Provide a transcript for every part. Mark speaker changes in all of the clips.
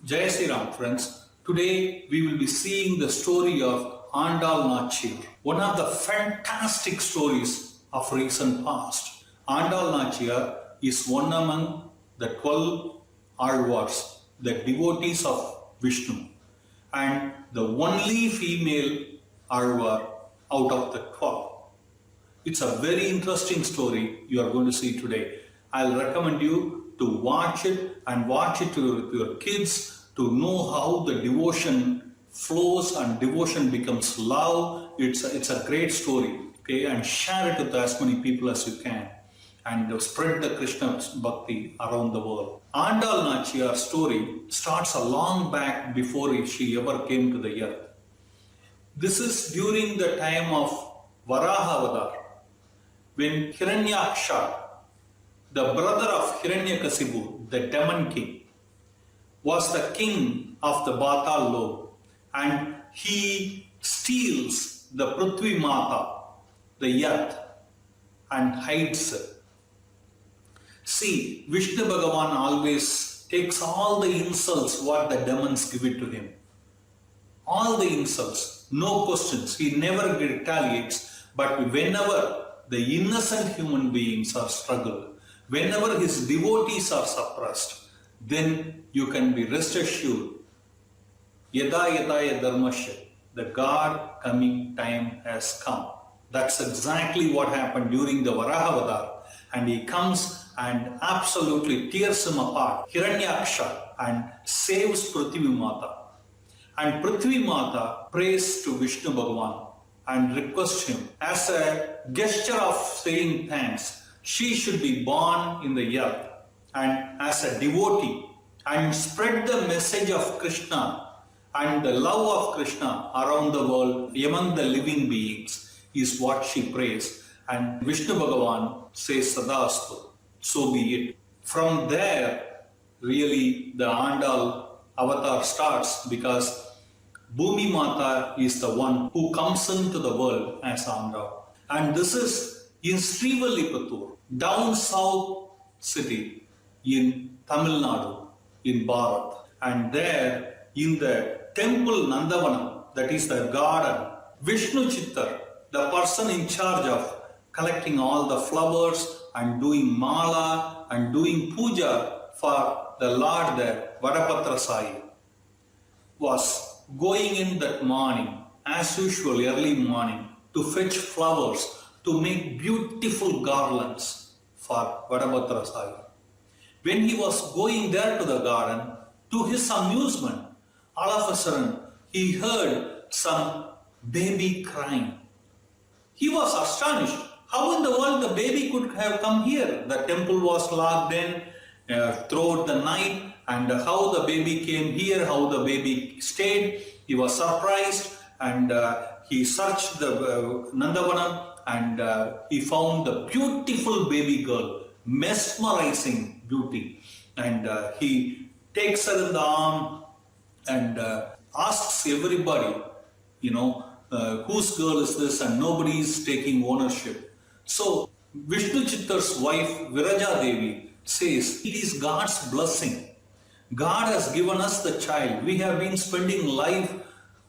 Speaker 1: Jai Sri Ram friends, today we will be seeing the story of Andal Nachiyar, one of the fantastic stories of recent past. Andal Nachiyar is one among the 12 Alvars, the devotees of Vishnu, and the only female Alvar out of the 12. It's a very interesting story you are going to see today. I'll recommend you to watch it and watch it with your kids to know how the devotion flows and devotion becomes love. It's a great story, okay? And share it with as many people as you can and spread the Krishna Bhakti around the world. Andal Nachiyar's story starts a long back before she ever came to the earth. This is during the time of Varaha Avatar, when Hiranyaksha, the brother of Hiranyakasipu, the demon king, was the king of the Patal Lok, and he steals the Prithvi Mata, the earth, and hides it. See, Vishnu Bhagavan always takes all the insults what the demons give it to him. All the insults, no questions. He never retaliates, but whenever the innocent human beings are struggled, whenever his devotees are suppressed, then you can be rest assured, Yada Yada Dharmasya, the God coming time has come. That's exactly what happened during the Varaha Avatar. And he comes and absolutely tears him apart, Hiranyaksha, and saves Prithvi Mata. And Prithvi Mata prays to Vishnu Bhagavan and requests him, as a gesture of saying thanks, she should be born in the earth and as a devotee and spread the message of Krishna and the love of Krishna around the world among the living beings is what she prays. And Vishnu Bhagavan says Sadastu, so be it. From there, really the Andal avatar starts, because Bhumi Mata is the one who comes into the world as Andal. And this is in Srivilliputturu, down south city in Tamil Nadu, in Bharat. And there in the temple Nandavanam, that is the garden, Vishnu Chittar, the person in charge of collecting all the flowers and doing mala and doing puja for the Lord there, Vadapatra Sai, was going in that morning, as usual, early morning, to fetch flowers to make beautiful garlands for Vadapatra Sai. When he was going there to the garden, to his amusement, all of a sudden, he heard some baby crying. He was astonished. How in the world the baby could have come here? The temple was locked in throughout the night, and how the baby came here, how the baby stayed. He was surprised, and he searched the Nandavanam, and he found the beautiful baby girl, mesmerizing beauty. And he takes her in the arm and asks everybody, whose girl is this, and nobody is taking ownership. So Vishnu Chittar's wife Viraja Devi says, it is God's blessing. God has given us the child. We have been spending life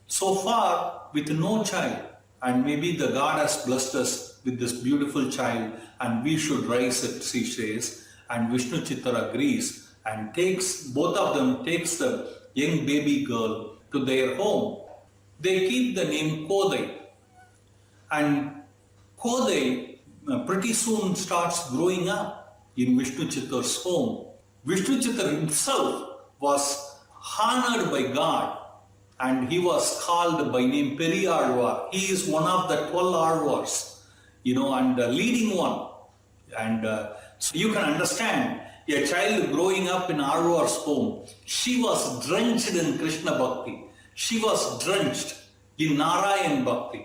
Speaker 1: so far with no child, and maybe the God has blessed us with this beautiful child, and we should raise it, she says. And Vishnu Chittar agrees and both of them takes the young baby girl to their home. They keep the name Kodai, and Kodai pretty soon starts growing up in Vishnu Chittar's home. Vishnu Chittar himself was honored by God, and he was called by name Periyalvar. He is one of the 12 Alvars, and the leading one. And so you can understand a child growing up in Alvar's home. She was drenched in Krishna Bhakti. She was drenched in Narayan Bhakti.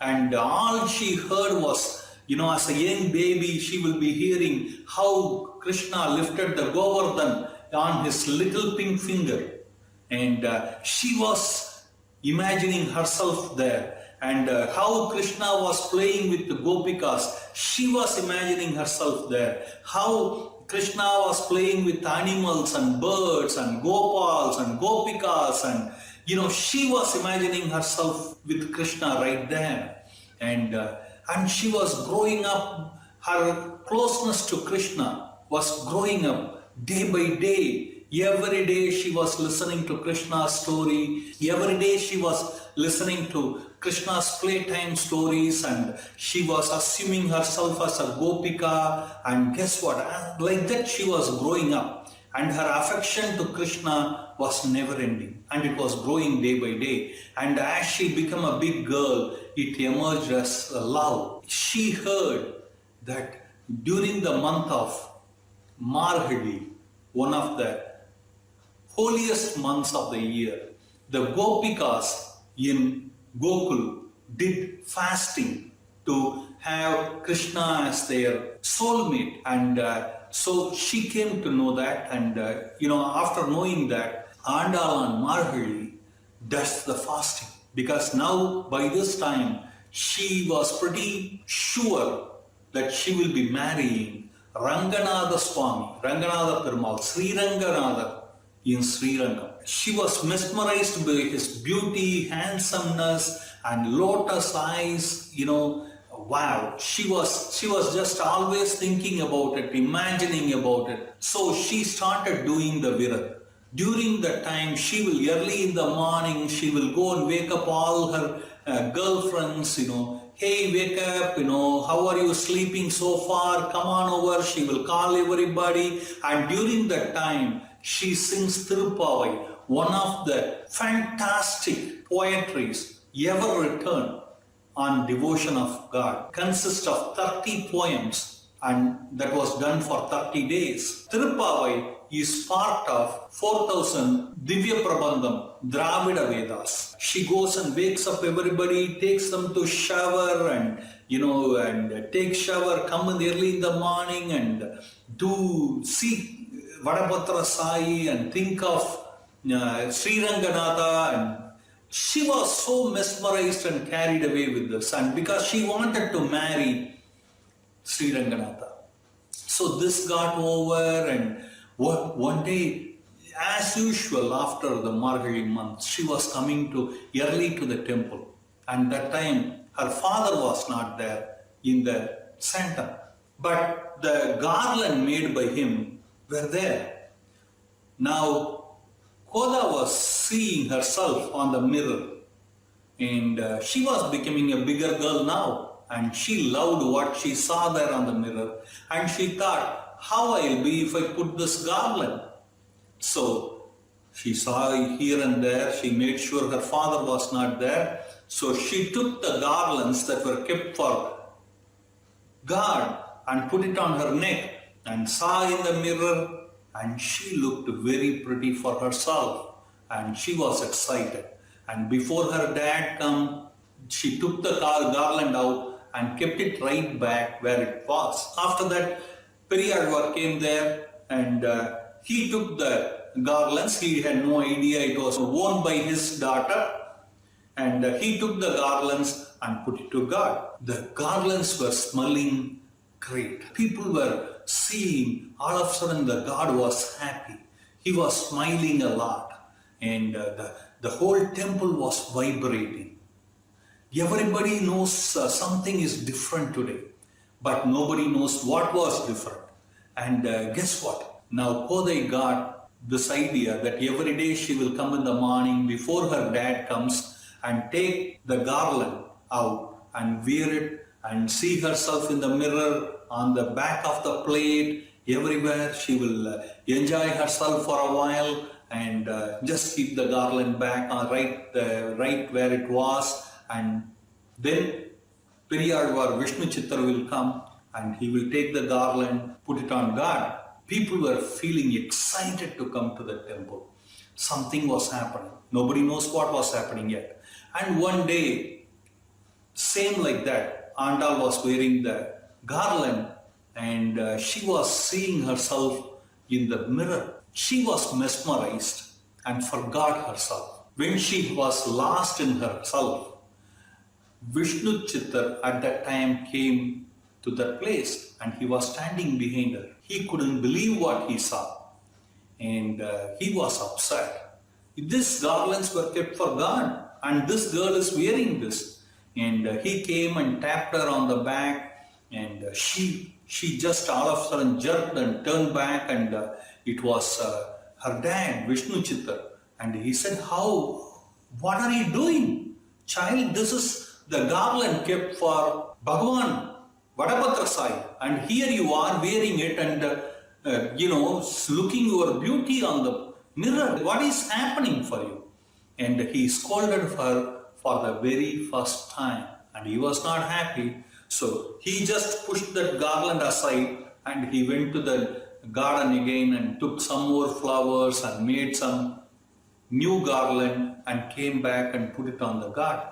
Speaker 1: And all she heard was, as a young baby, she will be hearing how Krishna lifted the Govardhan on his little pink finger. And she was imagining herself there. And how Krishna was playing with the Gopikas, she was imagining herself there. How Krishna was playing with animals and birds and gopals and gopikas, and she was imagining herself with Krishna right there, and she was growing up. Her closeness to Krishna was growing up day by day. Every day she was listening to Krishna's story. Every day she was listening to Krishna's playtime stories, and she was assuming herself as a gopika. And guess what? Like that she was growing up, and her affection to Krishna was never ending, and it was growing day by day. And as she became a big girl, it emerged as a love. She heard that during the month of Marg, one of the holiest months of the year, the gopikas in Gokul did fasting to have Krishna as their soulmate, and so she came to know that, and after knowing that, Andal and Marg does the fasting, because now by this time she was pretty sure that she will be marrying Ranganatha Swami, Ranganatha Perumal, Sri Ranganatha in Srirangam. She was mesmerized by his beauty, handsomeness, and lotus eyes. Wow, she was just always thinking about it, imagining about it. So she started doing the virat. During that time, she will early in the morning, she will go and wake up all her girlfriends, hey, wake up, how are you sleeping so far? Come on over. She will call everybody. And during that time, she sings Thiruppaan, one of the fantastic poetries ever written on devotion of God. Consists of 30 poems, and that was done for 30 days. Thiruppaan is part of 4000 Divya Prabandham Dravida Vedas. She goes and wakes up everybody, takes them to shower, and take shower, come in early in the morning and do see Vadapatra Sai and think of Sri Ranganatha, and she was so mesmerized and carried away with this, and because she wanted to marry Sri Ranganatha. So this got over, and one day, as usual after the Margazhi month, she was coming early to the temple, and that time her father was not there in the center, but the garland made by him were there. Now, Koda was seeing herself on the mirror, and she was becoming a bigger girl now, and she loved what she saw there on the mirror, and she thought, how I'll be if I put this garland. So she saw here and there, she made sure her father was not there, so she took the garlands that were kept for God and put it on her neck, and saw in the mirror, and she looked very pretty for herself, and she was excited. And before her dad come, she took the garland out and kept it right back where it was. After that, Periyalvar came there, and he took the garlands. He had no idea it was worn by his daughter, and he took the garlands and put it to God. The garlands were smelling great. People were seeing, all of a sudden the God was happy. He was smiling a lot, and the whole temple was vibrating. Everybody knows something is different today, but nobody knows what was different. And guess what? Now Kodai got this idea that every day she will come in the morning before her dad comes and take the garland out and wear it and see herself in the mirror, on the back of the plate, everywhere. She will enjoy herself for a while and just keep the garland back right where it was. And then Periyalvar Vishnu Chittar will come and he will take the garland, put it on God. People were feeling excited to come to the temple. Something was happening. Nobody knows what was happening yet. And one day, same like that, Andal was wearing the garland, and she was seeing herself in the mirror. She was mesmerized and forgot herself. When she was lost in herself, Vishnu Chittar at that time came to that place and he was standing behind her. He couldn't believe what he saw and he was upset. These garlands were kept for God and this girl is wearing this. And he came and tapped her on the back and she just all of a sudden jerked and turned back and it was her dad, Vishnu Chittar. And he said, what are you doing? Child, this is the garland kept for Bhagavan, Vadabhadra Sai. And here you are wearing it and, looking your beauty on the mirror. What is happening for you? And he scolded her for the very first time. And he was not happy. So he just pushed that garland aside and he went to the garden again and took some more flowers and made some new garland and came back and put it on the garden.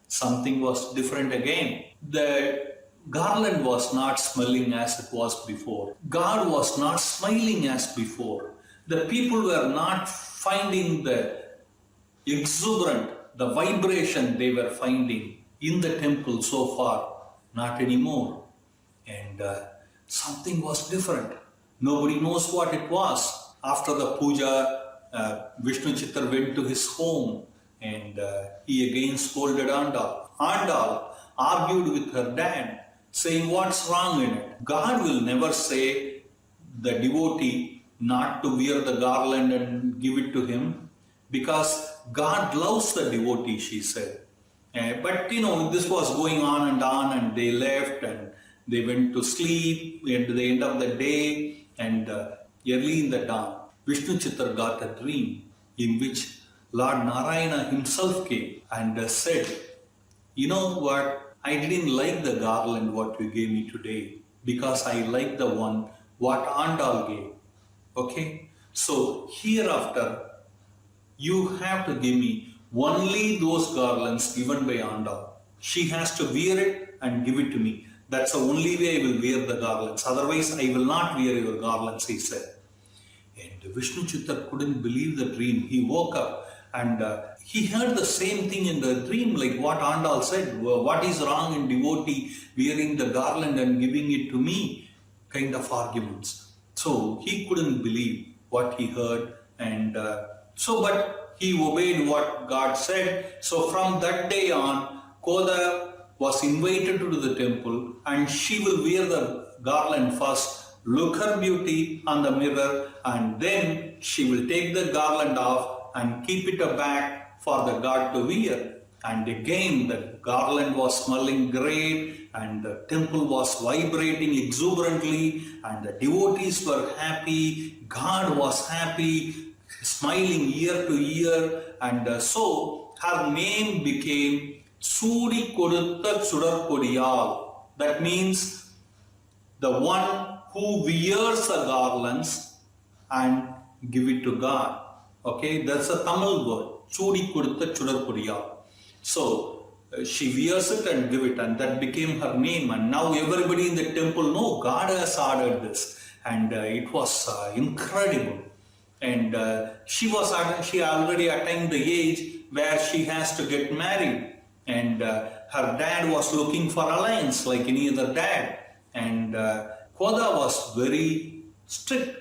Speaker 1: Something was different again. The garland was not smelling as it was before. God was not smiling as before. The people were not finding the exuberant, the vibration they were finding in the temple so far. Not anymore. And something was different. Nobody knows what it was. After the puja, Vishnu Chittar went to his home and he again scolded Andal. Andal argued with her dad, saying, what's wrong in it? God will never say the devotee not to wear the garland and give it to him because God loves the devotee, she said. But this was going on and they left and they went to sleep at the end of the day and early in the dawn, Vishnu Chittar got a dream in which Lord Narayana himself came and said, you know what, I didn't like the garland what you gave me today because I like the one what Andal gave. Okay, so hereafter you have to give me only those garlands given by Andal. She has to wear it and give it to me. That's the only way I will wear the garlands. Otherwise, I will not wear your garlands, he said. And Vishnu Chittar couldn't believe the dream. He woke up and he heard the same thing in the dream, like what Andal said. What is wrong in devotee wearing the garland and giving it to me? Kind of arguments. So he couldn't believe what he heard and but he obeyed what God said. So from that day on, Koda was invited to the temple and she will wear the garland first, look her beauty on the mirror and then she will take the garland off and keep it back for the God to wear. And again the garland was smelling great and the temple was vibrating exuberantly and the devotees were happy, God was happy, smiling year to year, and so her name became Sudi Kodutta Sudar Kodiyal. That means the one who wears the garlands and give it to God. Okay, that's a Tamil word, Sudi Kodutta Sudar Kodiyal. So she wears it and give it, and that became her name. And now everybody in the temple know God has ordered this, and it was incredible. And she already attained the age where she has to get married. And her dad was looking for alliance like any other dad. And Koda was very strict.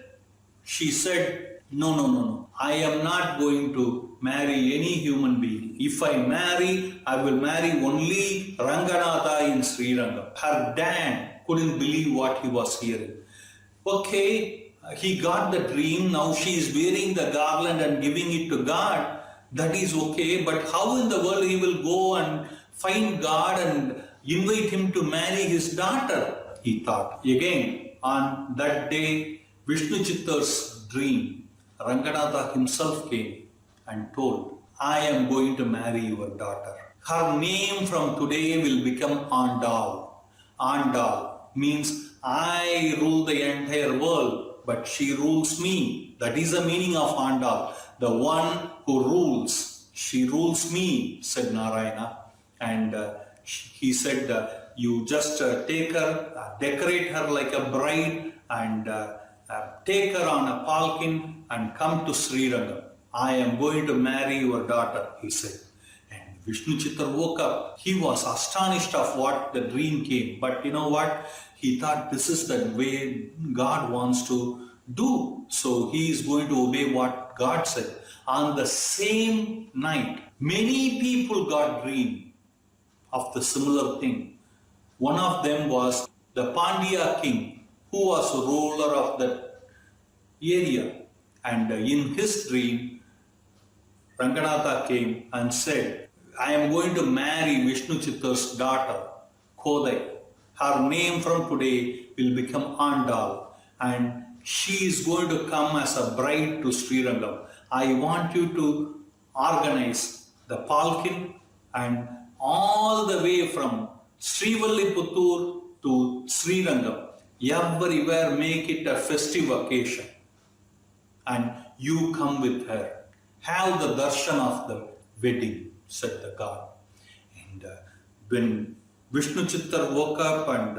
Speaker 1: She said, no. I am not going to marry any human being. If I marry, I will marry only Ranganatha in Srirangam. Her dad couldn't believe what he was hearing. Okay. He got the dream, now she is wearing the garland and giving it to God. That is okay, but how in the world he will go and find God and invite him to marry his daughter? He thought. Again, on that day, Vishnu Chittar's dream, Ranganatha himself came and told, I am going to marry your daughter. Her name from today will become Andal. Andal means I rule the entire world. But she rules me. That is the meaning of Andal. The one who rules. She rules me, said Narayana. And he said, you just take her, decorate her like a bride and take her on a palkin and come to Srirangam. I am going to marry your daughter, he said. And Vishnu Chittar woke up. He was astonished of what the dream came. But you know what? He thought this is the way God wants to do. So he is going to obey what God said. On the same night, many people got dream of the similar thing. One of them was the Pandya king, who was ruler of that area. And in his dream, Ranganatha came and said, I am going to marry Vishnu Chittar's daughter, Kodai. Her name from today will become Andal, and she is going to come as a bride to Srirangam. I want you to organize the palkin and all the way from Srivilliputtur to Srirangam. Everywhere make it a festive occasion. And you come with her. Have the darshan of the wedding, said the god. And when Vishnu Chittar woke up and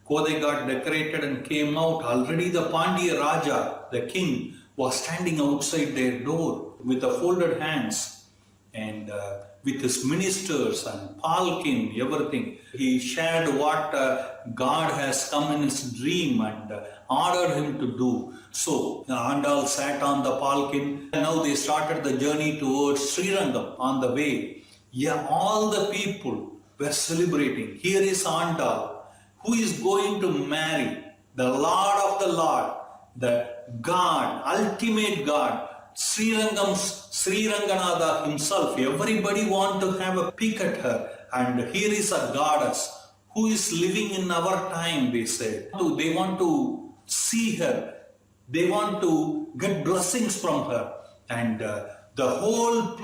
Speaker 1: Kodai got decorated and came out, already the Pandya Raja, the king, was standing outside their door with the folded hands and with his ministers and palkin, everything. He shared what God has come in his dream and ordered him to do. So Andal sat on the palkin, and now they started the journey towards Srirangam. On the way, yeah, all the people were celebrating. Here is Andal, who is going to marry the Lord of the Lord, the God, ultimate God, Sri Ranganatha himself. Everybody want to have a peek at her. And here is a goddess who is living in our time, they said. They want to see her. They want to get blessings from her. And the whole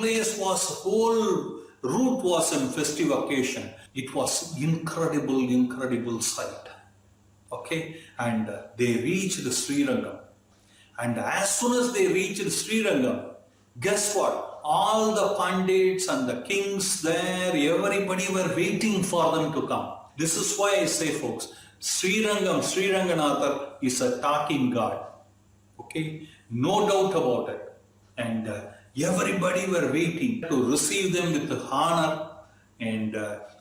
Speaker 1: route was in festive occasion. It was incredible sight. Okay, and they reached the Srirangam. And as soon as they reached Srirangam, guess what? All the pandits and the kings there, everybody were waiting for them to come. This is why I say, folks, Sri Ranganatha is a talking God. Okay, no doubt about it. And everybody were waiting to receive them with honor. And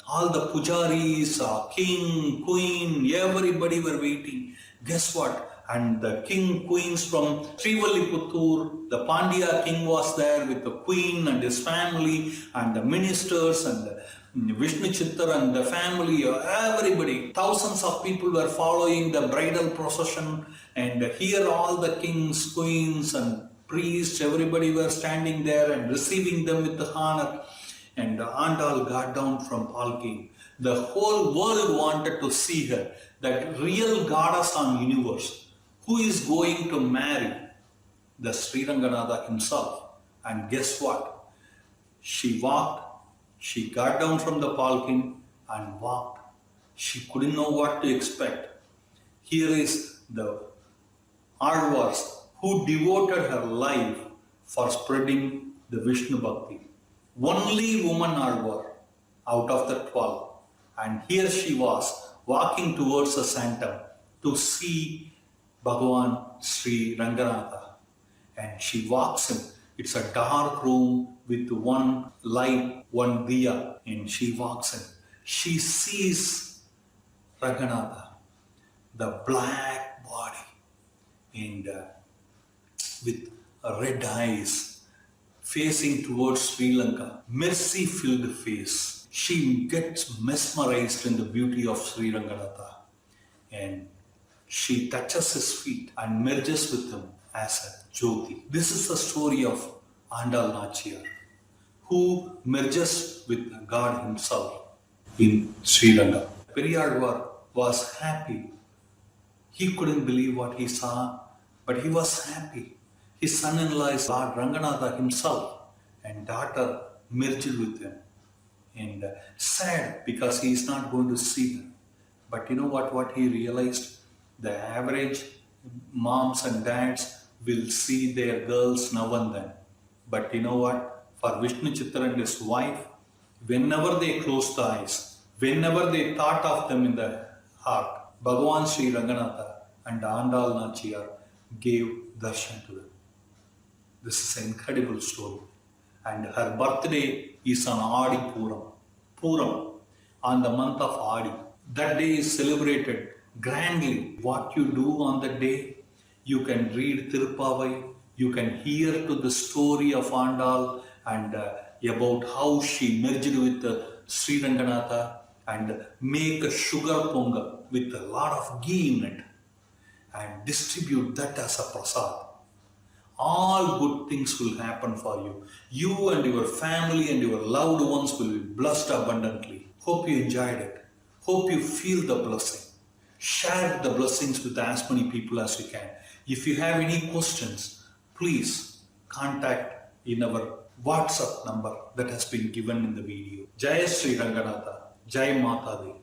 Speaker 1: all the pujaris, king, queen, everybody were waiting. Guess what? And the king, queens from Srivilliputtur, the Pandya king was there with the queen and his family and the ministers and the Vishnu Chittar and the family, everybody. Thousands of people were following the bridal procession, and here all the kings, queens and priests, everybody were standing there and receiving them with the honor. And Andal got down from palki. The whole world wanted to see her, that real goddess on universe, who is going to marry the Sri Ranganatha himself. And guess what? She walked, she got down from the palkin and walked. She couldn't know what to expect. Here is the Alvars who devoted her life for spreading the Vishnu Bhakti. Only woman Alvar out of the 12. And here she was walking towards the sanctum to see Bhagavan Sri Ranganatha. And she walks in. It's a dark room with one light, one diya. And she walks in. She sees Ranganatha, the black body, and with red eyes, facing towards Sri Lanka, mercy-filled face. She gets mesmerized in the beauty of Sri Ranganatha, and she touches his feet and merges with him as a Jyoti. This is the story of Andal Nachiyar, who merges with God himself in Sri Lanka. Periyalvar was happy. He couldn't believe what he saw, but he was happy. His son-in-law is Lord Ranganatha himself, and daughter merged with him. And sad because he is not going to see her. But you know what he realized? The average moms and dads will see their girls now and then. But you know what? For Vishnu Chittar and his wife, whenever they closed the eyes, whenever they thought of them in the heart, Bhagavan Sri Ranganatha and Andal Nachiyar gave darshan to them. This is an incredible story. and her birthday is on Adi Puram, on the month of Adi. That day is celebrated grandly. What you do on the day, you can read Thiruppavai, you can hear to the story of Andal and about how she merged with Sri Ranganatha and make a sugar pongal with a lot of ghee in it and distribute that as a prasad. All good things will happen for you. You and your family and your loved ones will be blessed abundantly. Hope you enjoyed it. Hope you feel the blessing. Share the blessings with as many people as you can. If you have any questions, please contact in our WhatsApp number that has been given in the video. Jai Sri Ranganatha. Jai Mata Di.